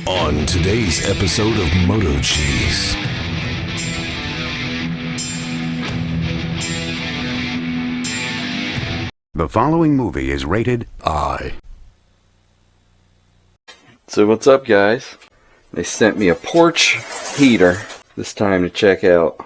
On today's episode of MotoCheez. The following movie is rated I. So what's up, guys? They sent me a porch heater this time to check out.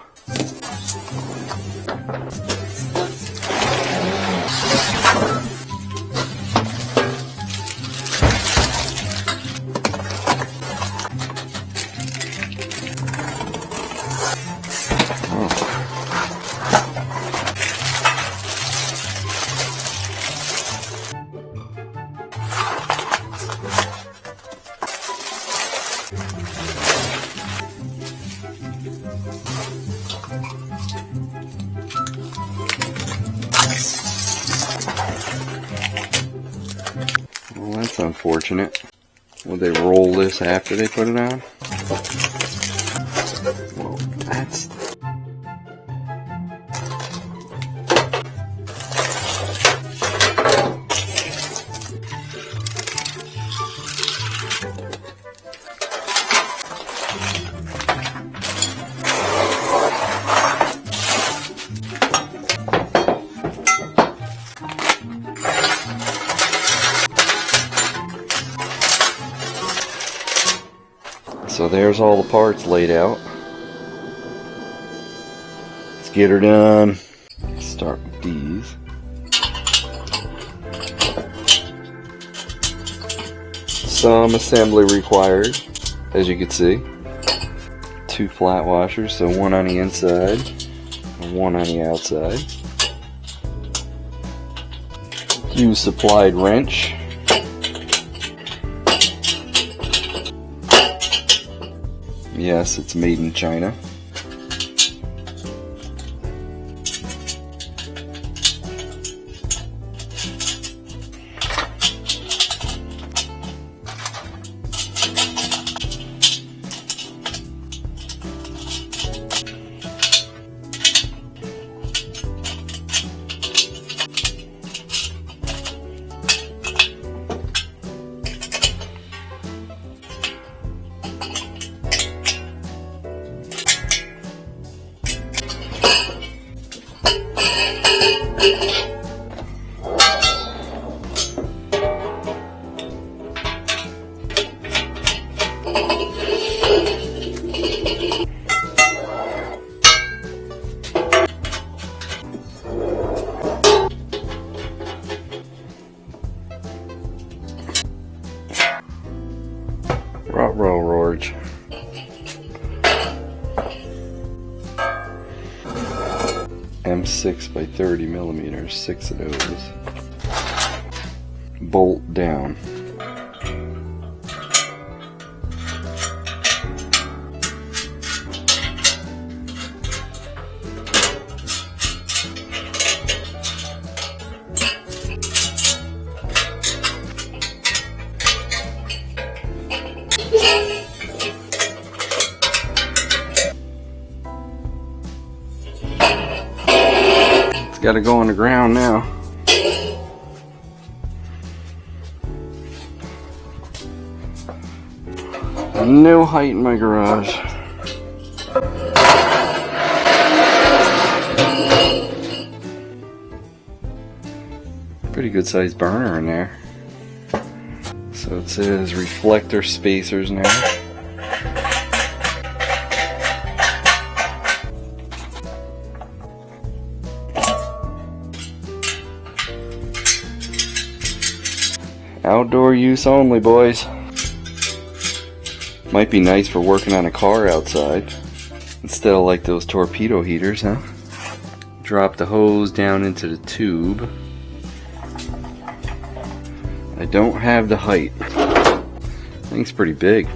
Well, that's unfortunate. Will they roll this after they put it on? Well, that's... So there's all the parts laid out. Let's get her done. Start with these. Some assembly required, as you can see. 2 flat washers, so one on the inside and one on the outside. Use supplied wrench. Yes, it's made in China. Roach. M6 by 30 millimeters, 6 of those. Bolt down. Got to go on the ground now. No height in my garage. Pretty good sized burner in there. So it says reflector spacers now. Outdoor use only, boys. Might be nice for working on a car outside instead of like those torpedo heaters, huh? Drop the hose down into the tube. I don't have the height. Thing's pretty big.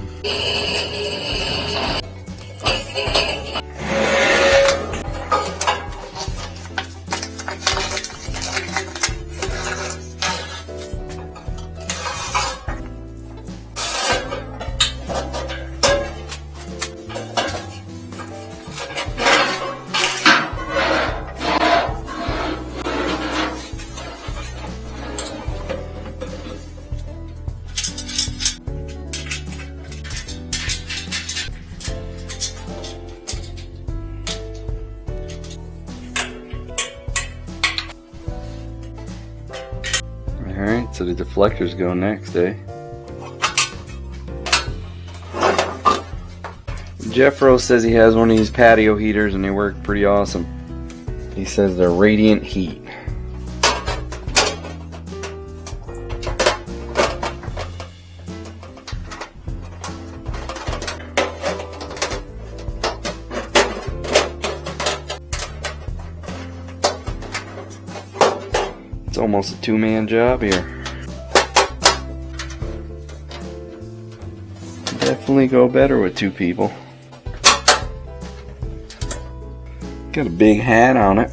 So the deflectors go next, eh? Jeff Rose says he has one of these patio heaters and they work pretty awesome. He says they're radiant heat. It's almost a two-man job here. Definitely go better with two people. Got a big hat on it.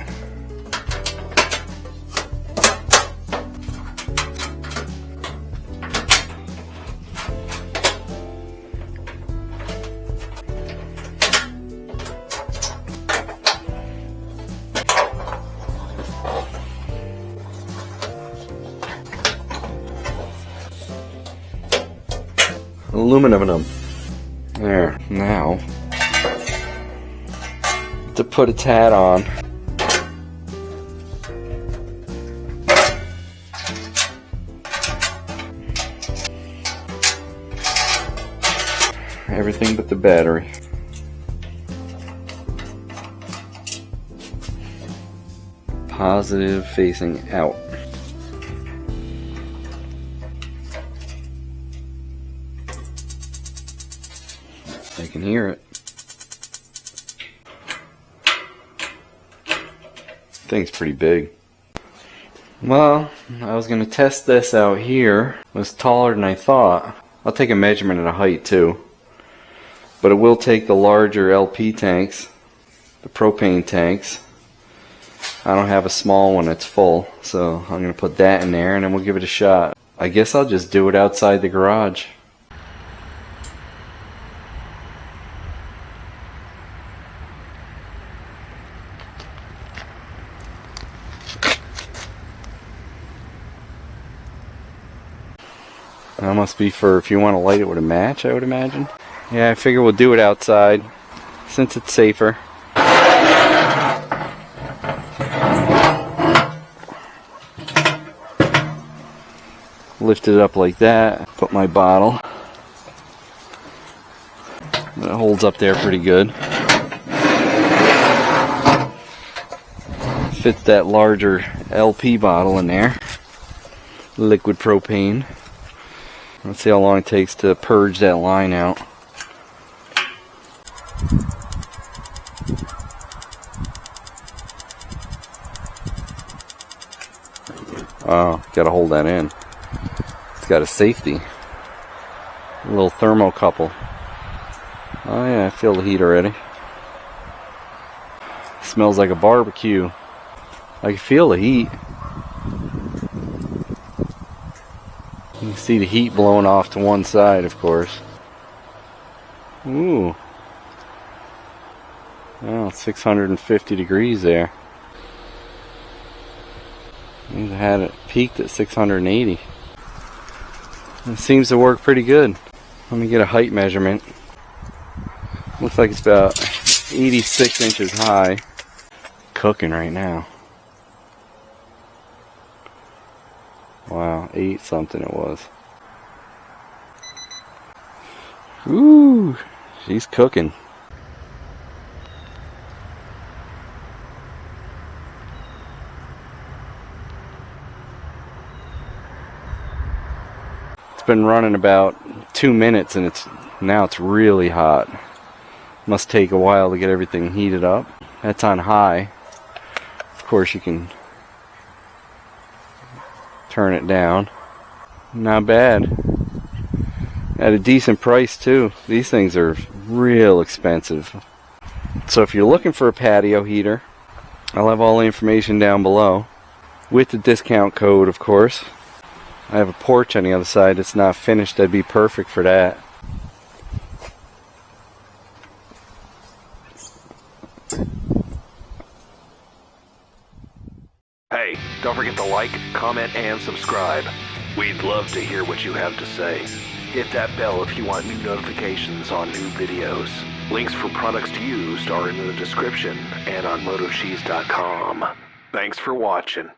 Aluminum. There, now to put its hat on. Everything but the battery. Positive facing out. I can hear it. Thing's pretty big. Well, I was gonna test this out here. It was taller than I thought. I'll take a measurement of the height too. But it will take the larger LP tanks, the propane tanks. I don't have a small one that's full, so I'm gonna put that in there and then we'll give it a shot. I guess I'll just do it outside the garage. That must be for if you want to light it with a match, I would imagine. Yeah, I figure we'll do it outside since it's safer. Lift it up like that, put my bottle. It holds up there pretty good. Fits that larger LP bottle in there. Liquid propane. Let's see how long it takes to purge that line out. Oh, gotta hold that in. It's got a safety. A little thermocouple. Oh yeah, I feel the heat already. Smells like a barbecue. I can feel the heat. You can see the heat blowing off to one side, of course. Ooh. Oh, 650 degrees there. I had it peaked at 680. It seems to work pretty good. Let me get a height measurement. Looks like it's about 86 inches high. Cooking right now. Wow, 8 something it was. Ooh, she's cooking. It's been running about 2 minutes and now it's really hot. Must take a while to get everything heated up. That's on high. Of course you can turn it down. Not bad. At a decent price too. These things are real expensive. So if you're looking for a patio heater, I'll have all the information down below. With the discount code, of course. I have a porch on the other side that's not finished. That'd be perfect for that. Hey, don't forget to like, comment, and subscribe. We'd love to hear what you have to say. Hit that bell if you want new notifications on new videos. Links for products used are in the description and on MotoCheez.com. Thanks for watching.